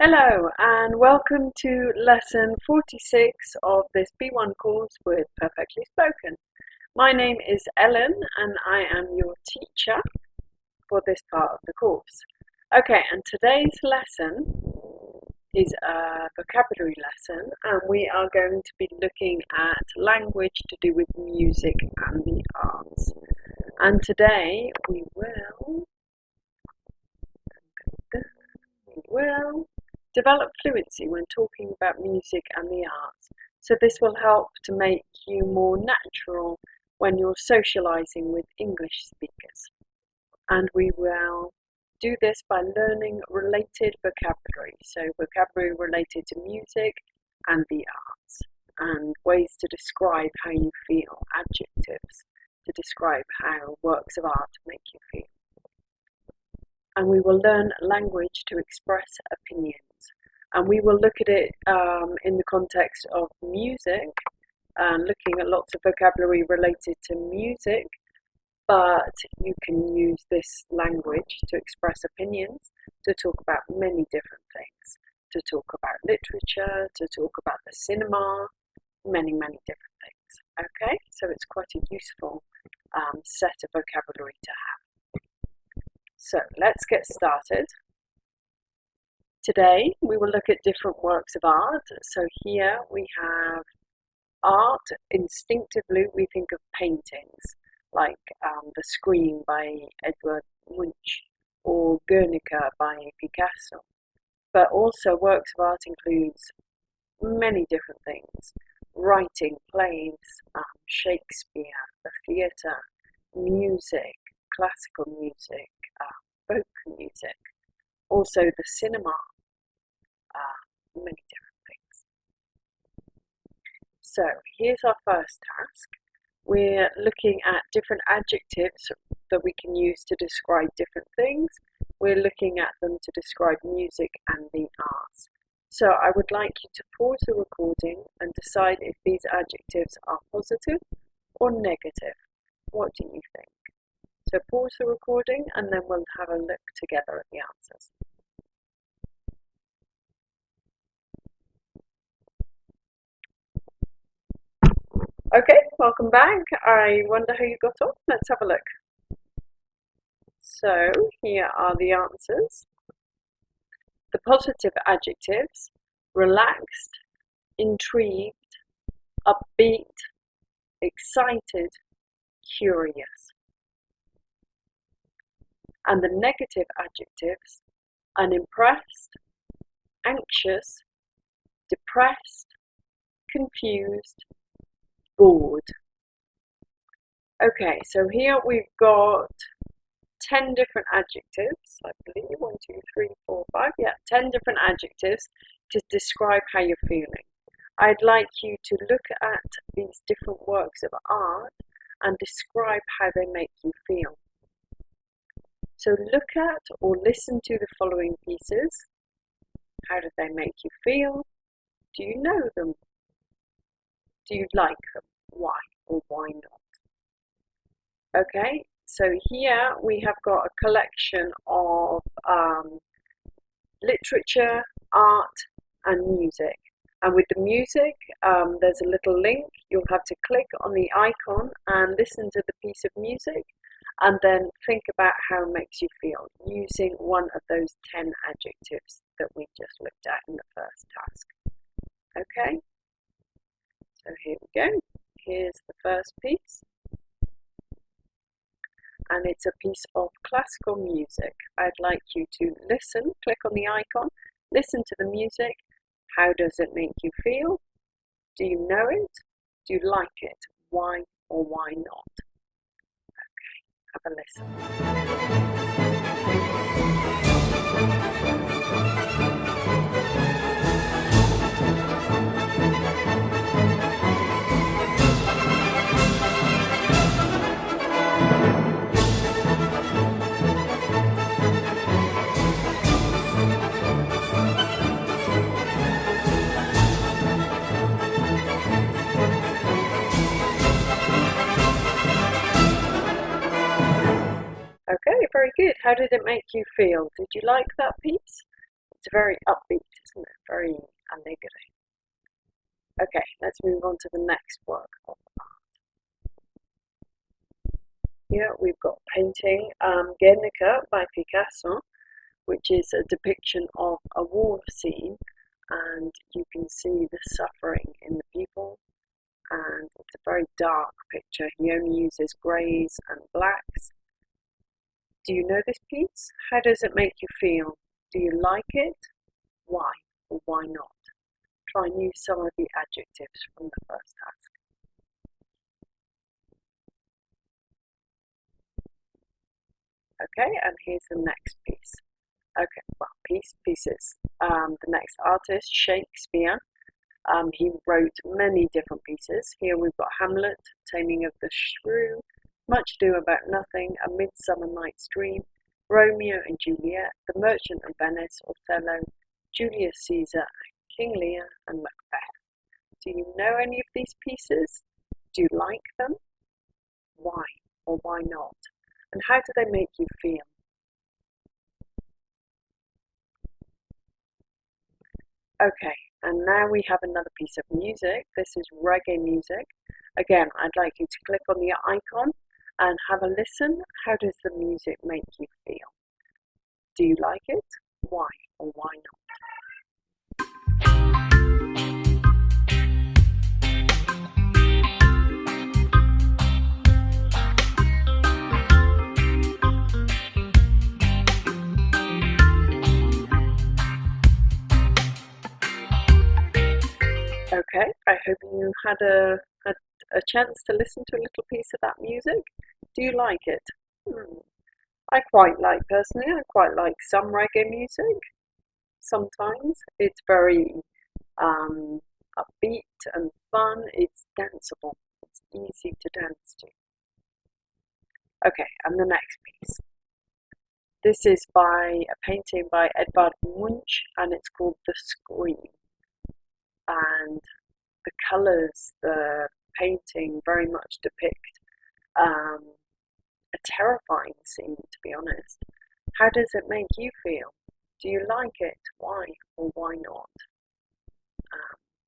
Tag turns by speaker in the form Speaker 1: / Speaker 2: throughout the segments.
Speaker 1: Hello and welcome to lesson 46 of this B1 course with Perfectly Spoken. My name is Ellen and I am your teacher for this part of the course. Okay, and today's lesson is a vocabulary lesson and we are going to be looking at language to do with music and the arts. And today we will develop fluency when talking about music and the arts. So this will help to make you more natural when you're socializing with English speakers. And we will do this by learning related vocabulary. So vocabulary related to music and the arts, and ways to describe how you feel, adjectives to describe how works of art make you feel. And we will learn language to express opinions. And we will look at it in the context of music, and looking at lots of vocabulary related to music, but you can use this language to express opinions, to talk about many different things, to talk about literature, to talk about the cinema, many different things. Okay, so it's quite a useful set of vocabulary to have. So let's get started. Today we will look at different works of art. So here we have art. Instinctively we think of paintings like The Scream by Edvard Munch or Guernica by Picasso. But also works of art includes many different things: writing, plays, Shakespeare, the theatre, music, classical music, folk music, also the cinema, many different things. So here's our first task. We're looking at different adjectives that we can use to describe different things. We're looking at them to describe music and the arts. So I would like you to pause the recording and decide if these adjectives are positive or negative. What do you think? So pause the recording and then we'll have a look together at the answers. Okay, welcome back. I wonder how you got on. Let's have a look. So here are the answers. The positive adjectives: relaxed, intrigued, upbeat, excited, curious. And the negative adjectives: unimpressed, anxious, depressed, confused, bored. Okay, so here we've got 10 different adjectives, I believe, 1, 2, 3, 4, 5, 10 different adjectives to describe how you're feeling. I'd like you to look at these different works of art and describe how they make you feel. So look at or listen to the following pieces. How do they make you feel? Do you know them? Do you like them? Why or why not? Okay, so here we have got a collection of literature, art and music. And with the music, there's a little link. You'll have to click on the icon and listen to the piece of music and then think about how it makes you feel using one of those 10 adjectives that we just looked at in the first task. Okay, so here we go. Here's the first piece. And it's a piece of classical music. I'd like you to listen, click on the icon, listen to the music. How does it make you feel? Do you know it? Do you like it? Why or why not? Okay, have a listen. Okay, very good. How did it make you feel? Did you like that piece? It's very upbeat, isn't it? Very alegre. Okay, let's move on to the next work of art. Here we've got painting Guernica by Picasso, which is a depiction of a war scene, and you can see the suffering in the people, and it's a very dark picture. He only uses greys and blacks. Do you know this piece? How does it make you feel? Do you like it? Why or why not? Try and use some of the adjectives from the first task. Okay, and here's the next piece. Okay, well, pieces. The next artist, Shakespeare. He wrote many different pieces. Here we've got Hamlet, Taming of the Shrew, Much Ado About Nothing, A Midsummer Night's Dream, Romeo and Juliet, The Merchant of Venice, Othello, Julius Caesar, King Lear, and Macbeth. Do you know any of these pieces? Do you like them? Why or why not? And how do they make you feel? Okay, and now we have another piece of music. This is reggae music. Again, I'd like you to click on the icon and have a listen. How does the music make you feel? Do you like it? Why or why not? Okay, I hope you had a chance to listen to a little piece of that music. Do you like it? I personally quite like some reggae music. Sometimes it's very upbeat and fun. It's danceable. It's easy to dance to. Okay, and the next piece. This is by a painting by Edvard Munch, and it's called The Scream. And the colours, the painting very much depict a terrifying scene, to be honest. How does it make you feel? Do you like it? Why or why not?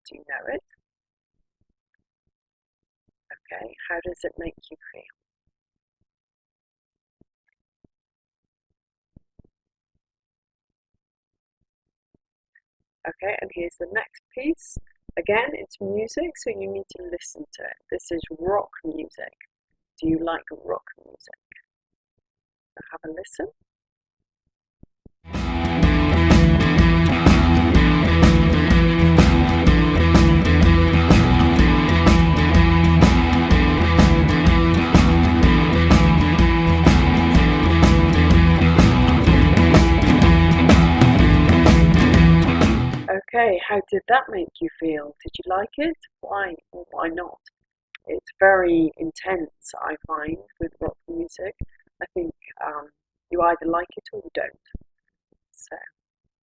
Speaker 1: Do you know it? Okay, how does it make you feel? Okay, and here's the next piece. Again, it's music, so you need to listen to it. This is rock music. Do you like rock music? So have a listen. Okay, how did that make you feel? Did you like it? Why or why not? It's very intense, I find, with rock music. I think you either like it or you don't. So,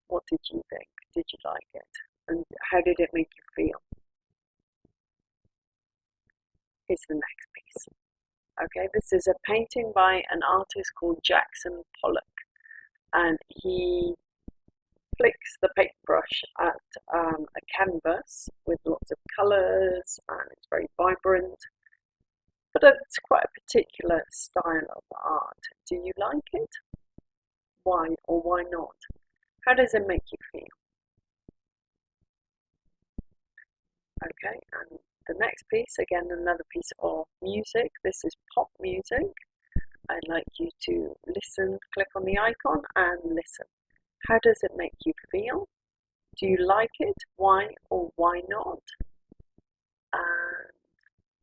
Speaker 1: what did you think? Did you like it? And how did it make you feel? Here's the next piece. Okay, this is a painting by an artist called Jackson Pollock, and he flicks the paintbrush at a canvas with lots of colours, and it's very vibrant, but it's quite a particular style of art. Do you like it? Why or why not? How does it make you feel? Okay, and the next piece, again another piece of music. This is pop music. I'd like you to listen, click on the icon and listen. How does it make you feel? Do you like it? Why or why not? And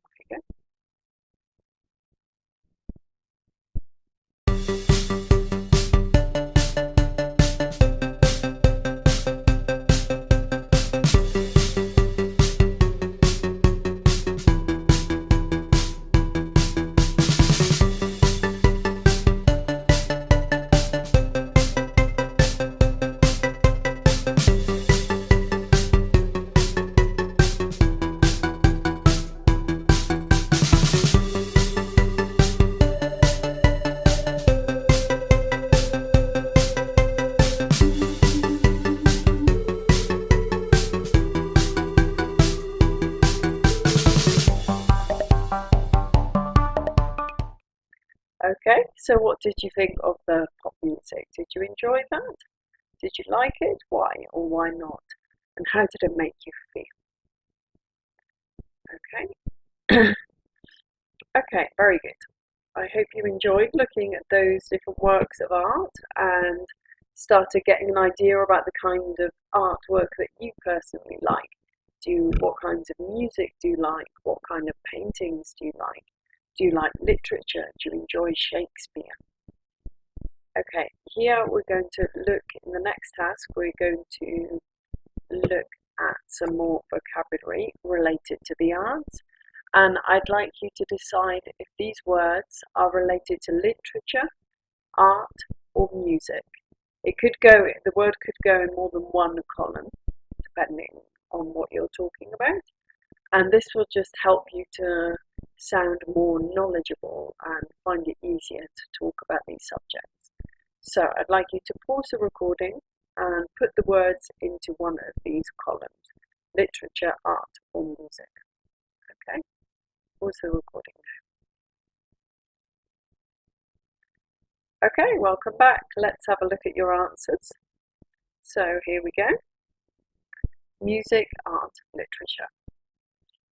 Speaker 1: off you go. Okay, so what did you think of the pop music? Did you enjoy that? Did you like it? Why or why not? And how did it make you feel? Okay. Okay, very good. I hope you enjoyed looking at those different works of art and started getting an idea about the kind of artwork that you personally like. What kinds of music do you like? What kind of paintings do you like? Do you like literature? Do you enjoy Shakespeare? Okay, here we're going to look in the next task, we're going to look at some more vocabulary related to the arts. And I'd like you to decide if these words are related to literature, art, or music. The word could go in more than one column, depending on what you're talking about. And this will just help you to sound more knowledgeable and find it easier to talk about these subjects. So I'd like you to pause the recording and put the words into one of these columns: literature, art, or music. Okay, pause the recording now. Okay, welcome back. Let's have a look at your answers. So here we go. Music, art, literature.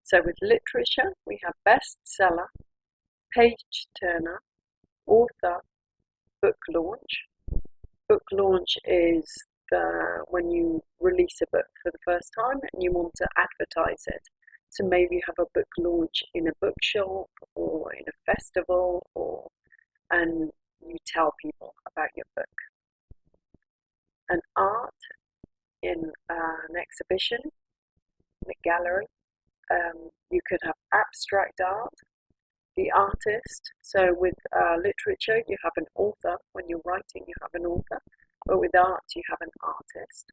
Speaker 1: So with literature, we have bestseller, page turner, author, book launch. Book launch is when you release a book for the first time and you want to advertise it. So maybe you have a book launch in a bookshop or in a festival, and you tell people about your book. An art in an exhibition, in a gallery. You could have abstract art, the artist. So with literature, you have an author. When you're writing, you have an author. But with art, you have an artist.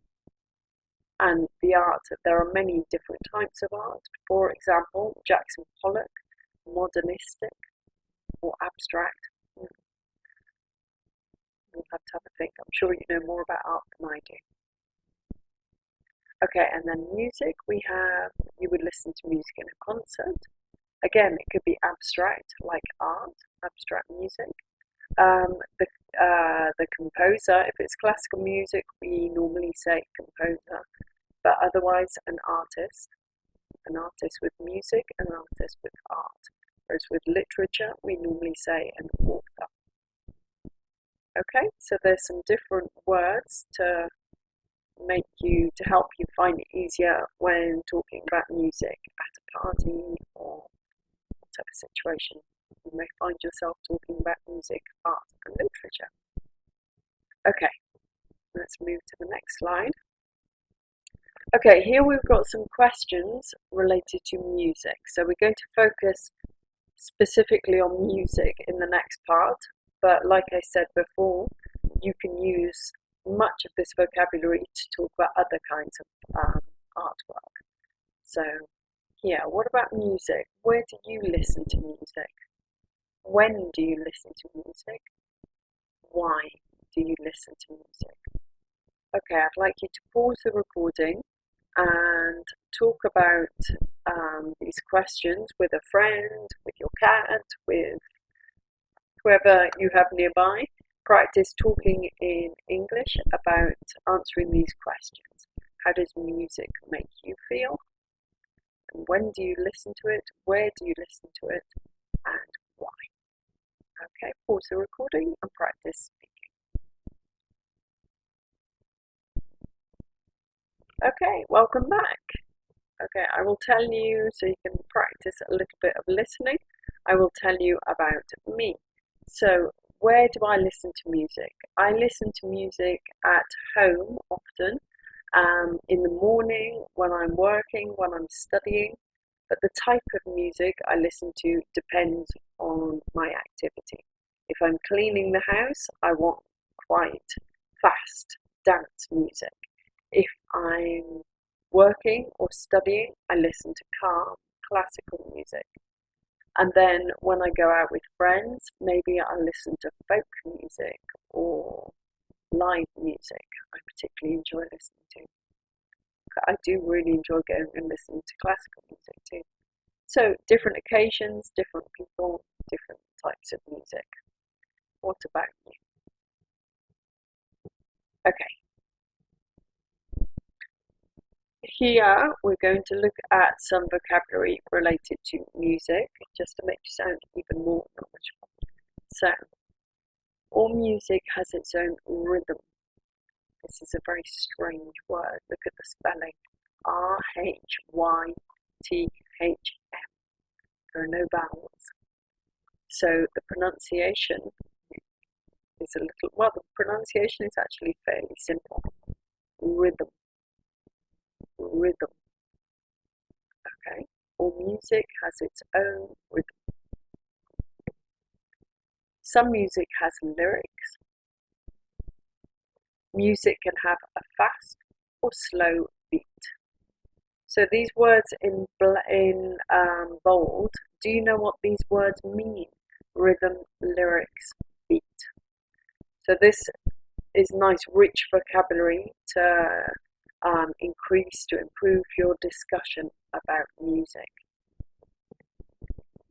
Speaker 1: And the art, there are many different types of art. For example, Jackson Pollock, modernistic or abstract. You'll have to have a think. I'm sure you know more about art than I do. Okay, and then music, you would listen to music in a concert. Again, it could be abstract, like art, abstract music. The composer, if it's classical music, we normally say composer, but otherwise an artist with music, an artist with art. Whereas with literature, we normally say an author. Okay, so there's some different words to help you find it easier when talking about music at a party or whatever situation. You may find yourself talking about music, art, and literature. Okay, let's move to the next slide. Okay, here we've got some questions related to music. So we're going to focus specifically on music in the next part, but like I said before, you can use much of this vocabulary to talk about other kinds of artwork. So here, what about music? Where do you listen to music? When do you listen to music? Why do you listen to music? Okay, I'd like you to pause the recording and talk about these questions with a friend, with your cat, with whoever you have nearby. Practice talking in English about answering these questions. How does music make you feel? And when do you listen to it? Where do you listen to it? And why? Okay, pause the recording and practice speaking. Okay, welcome back. Okay, I will tell you, so you can practice a little bit of listening, I will tell you about me. So, where do I listen to music? I listen to music at home often, in the morning, when I'm working, when I'm studying. But the type of music I listen to depends on my activity. If I'm cleaning the house, I want quite fast dance music. If I'm working or studying, I listen to calm, classical music. And then when I go out with friends, maybe I listen to folk music or live music I particularly enjoy listening to. I do really enjoy going and listening to classical music too. So different occasions, different people, different types of music. what about you? Okay, here we're going to look at some vocabulary related to music, just to make you sound even more knowledgeable. So, all music has its own rhythm. This is a very strange word. Look at the spelling. R-H-Y-T-H-M. There are no vowels. So the pronunciation is a little, well, the pronunciation is actually fairly simple. Rhythm. Rhythm. Okay? All music has its own rhythm. Some music has lyrics. Music can have a fast or slow beat. So these words in bold, do you know what these words mean? Rhythm, lyrics, beat. So this is nice, rich vocabulary to improve your discussion about music.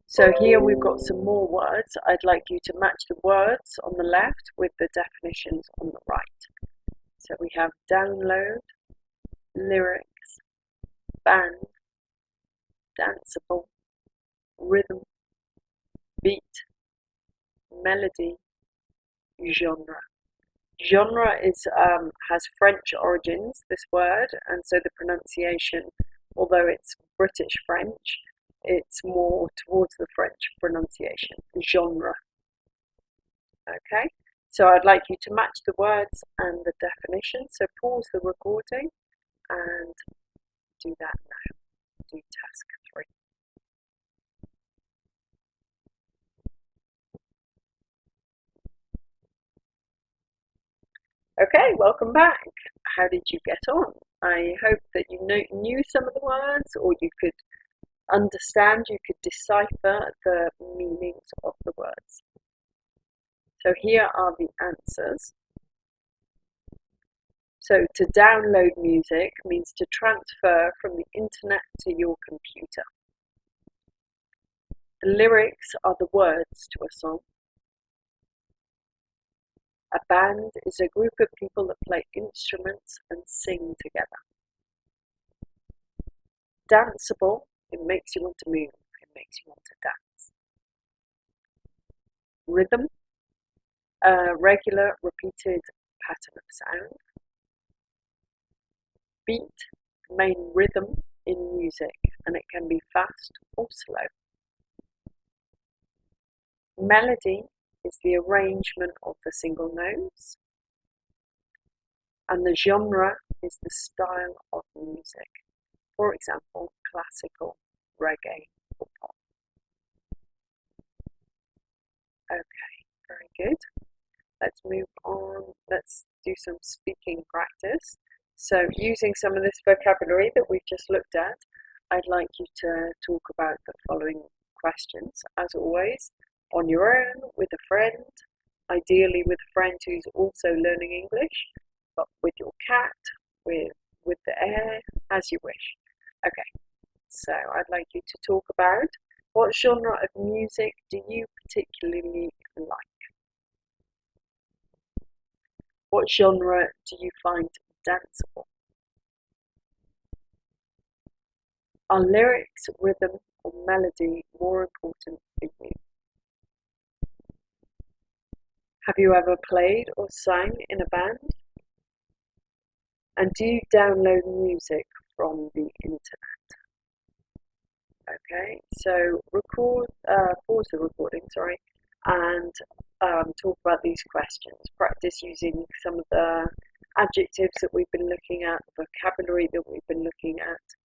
Speaker 1: So here we've got some more words. I'd like you to match the words on the left with the definitions on the right. So we have download, lyrics, band, danceable, rhythm, beat, melody, genre. Genre has French origins, this word, and so the pronunciation, although it's British French, it's more towards the French pronunciation, genre. Okay, so I'd like you to match the words and the definition, so pause the recording and do that now. Do task 3. Okay, welcome back. How did you get on? I hope that you knew some of the words, or you could understand, you could decipher the meanings of the words. So here are the answers. So to download music means to transfer from the internet to your computer. The lyrics are the words to a song. A band is a group of people that play instruments and sing together. Danceable, it makes you want to move, it makes you want to dance. Rhythm, a regular repeated pattern of sound. Beat, the main rhythm in music, and it can be fast or slow. Melody is the arrangement of the single notes, and the genre is the style of music. For example, classical, reggae, or pop. Okay, very good. Let's move on. Let's do some speaking practice. So using some of this vocabulary that we've just looked at, I'd like you to talk about the following questions, as always, on your own, with a friend, ideally with a friend who's also learning English, but with your cat, with the air, as you wish. Okay, so I'd like you to talk about what genre of music do you particularly like? What genre do you find danceable? Are lyrics, rhythm, or melody more important for you? Have you ever played or sang in a band? And do you download music from the internet? Okay, so pause the recording, and talk about these questions. Practice using some of the adjectives that we've been looking at, the vocabulary that we've been looking at,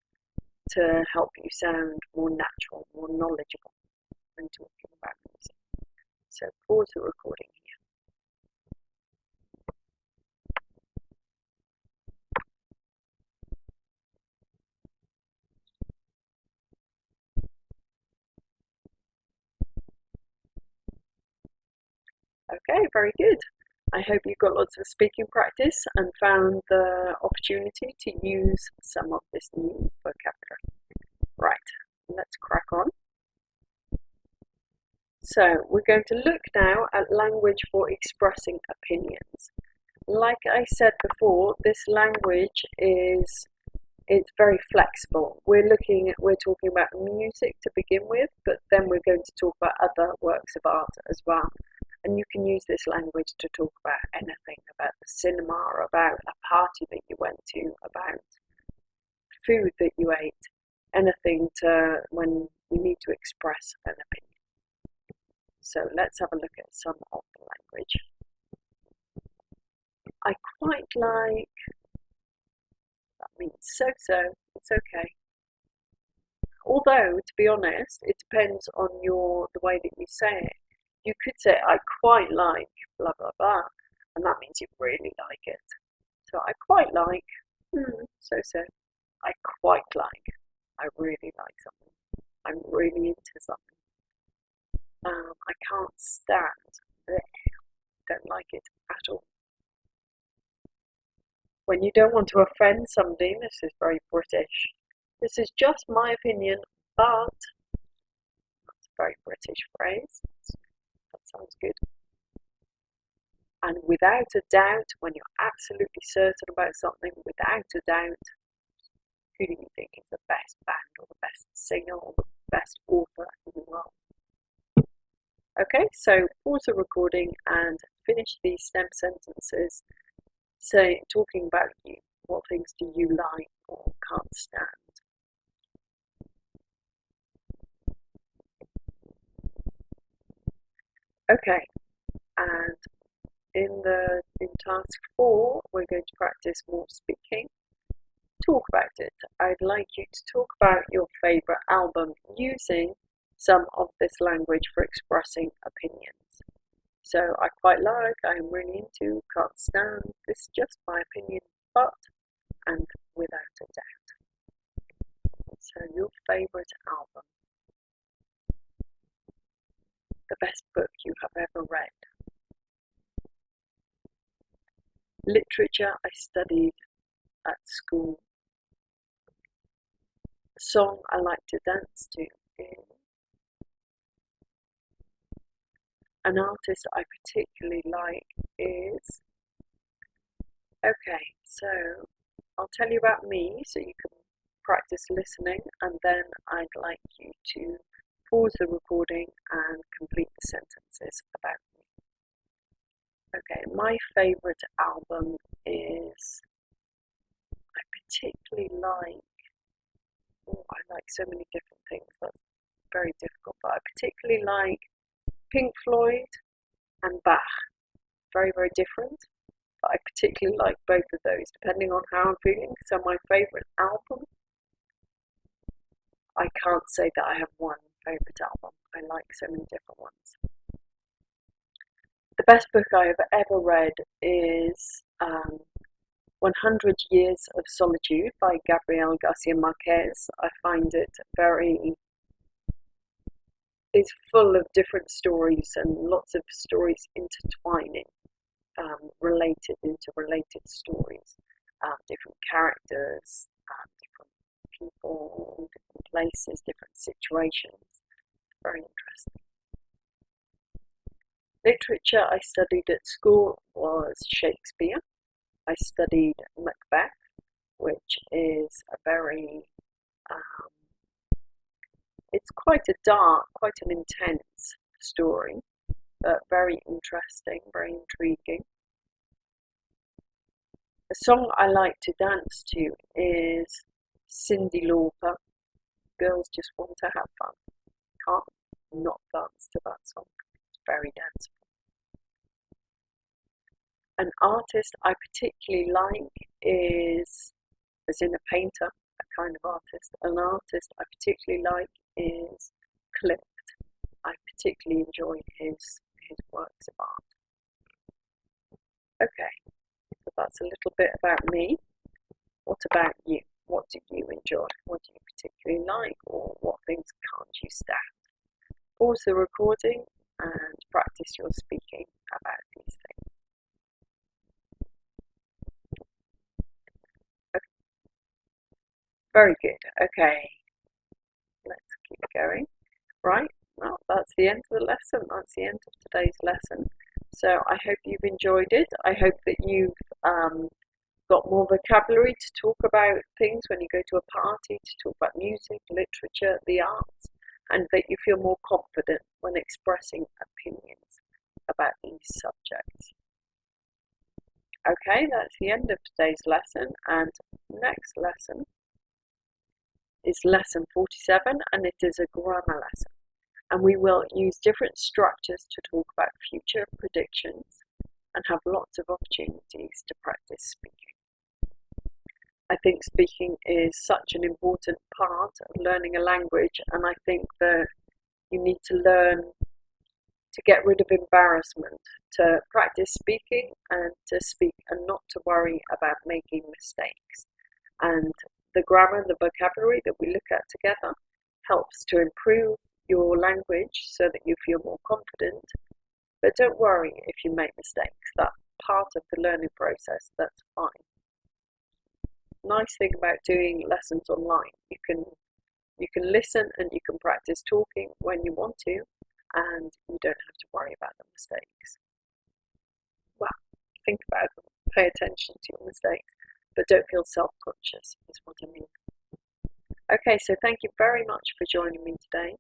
Speaker 1: to help you sound more natural, more knowledgeable when talking about music. So pause the recording here. Okay, very good. I hope you got lots of speaking practice and found the opportunity to use some of this new vocabulary. Right, let's crack on. So we're going to look now at language for expressing opinions. Like I said before, this language it's very flexible. We're talking about music to begin with, but then we're going to talk about other works of art as well. And you can use this language to talk about anything, about the cinema, or about a party that you went to, about food that you ate, anything to when you need to express an opinion. So let's have a look at some of the language. I quite like, that means so-so, it's okay. Although, to be honest, it depends on the way that you say it. You could say, I quite like blah blah blah, and that means you really like it. So I quite like, so-so. I quite like, I really like something. I'm really into something. I can't stand, don't like it at all. When you don't want to offend somebody, this is very British. This is just my opinion, but that's a very British phrase. That sounds good. And without a doubt, when you're absolutely certain about something, without a doubt, who do you think is the best band or the best singer or the best author in the world? Okay, so pause the recording and finish these STEM sentences. Talking about you. What things do you like or can't stand? Okay, and in task 4, we're going to practice more speaking. Talk about it. I'd like you to talk about your favourite album using some of this language for expressing opinions. So I quite like, I'm really into, can't stand, this is just my opinion, but, and without a doubt. So your favourite album. The best book you have ever read. Literature I studied at school. The song I like to dance to is. An artist I particularly like is. Okay, so I'll tell you about me so you can practice listening, and then I'd like you to pause the recording and complete the sentences about me. Okay, my favourite album is. I particularly like. Oh, I like so many different things. That's very difficult, but I particularly like Pink Floyd and Bach. Very, very different, but I particularly like both of those depending on how I'm feeling. So my favourite album, I can't say that I have one favourite album. I like so many different ones. The best book I have ever read is 100 Years of Solitude by Gabriel Garcia Marquez. I find it it's full of different stories and lots of stories intertwining, related stories, different characters, different people, different places, different situations. Very interesting. Literature I studied at school was Shakespeare. I studied Macbeth, which is a very, it's quite a dark, quite an intense story, but very interesting, very intriguing. The song I like to dance to is Cyndi Lauper, Girls Just Want to Have Fun. Can't not dance to that song, it's very danceable. An artist I particularly like is, as in a painter, a kind of artist, an artist I particularly like is Klimt. I particularly enjoy his works of art. Okay, so that's a little bit about me. What about you? What do you enjoy? What do you particularly like? Or what things can't you stand? Pause the recording and practice your speaking about these things. Okay. Very good. Okay, let's keep going. Right, Well, that's the end of the lesson. That's the end of today's lesson. So I hope you've enjoyed it. I hope that you've got more vocabulary to talk about things when you go to a party, to talk about music, literature, the arts, and that you feel more confident when expressing opinions about these subjects. Okay, that's the end of today's lesson, and next lesson is lesson 47, and it is a grammar lesson. And we will use different structures to talk about future predictions and have lots of opportunities to practice speaking. I think speaking is such an important part of learning a language, and I think that you need to learn to get rid of embarrassment, to practice speaking and to speak and not to worry about making mistakes. And the grammar, the vocabulary that we look at together helps to improve your language so that you feel more confident. But don't worry if you make mistakes. That's part of the learning process. That's fine. Nice thing about doing lessons online, you can listen and you can practice talking when you want to, and you don't have to worry about the mistakes. Well, think about them, pay attention to your mistakes, but don't feel self-conscious is what I mean. Okay, so thank you very much for joining me today,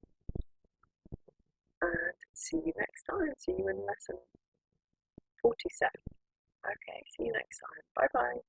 Speaker 1: and see you next time. See you in lesson 47. Okay, see you next time. Bye bye.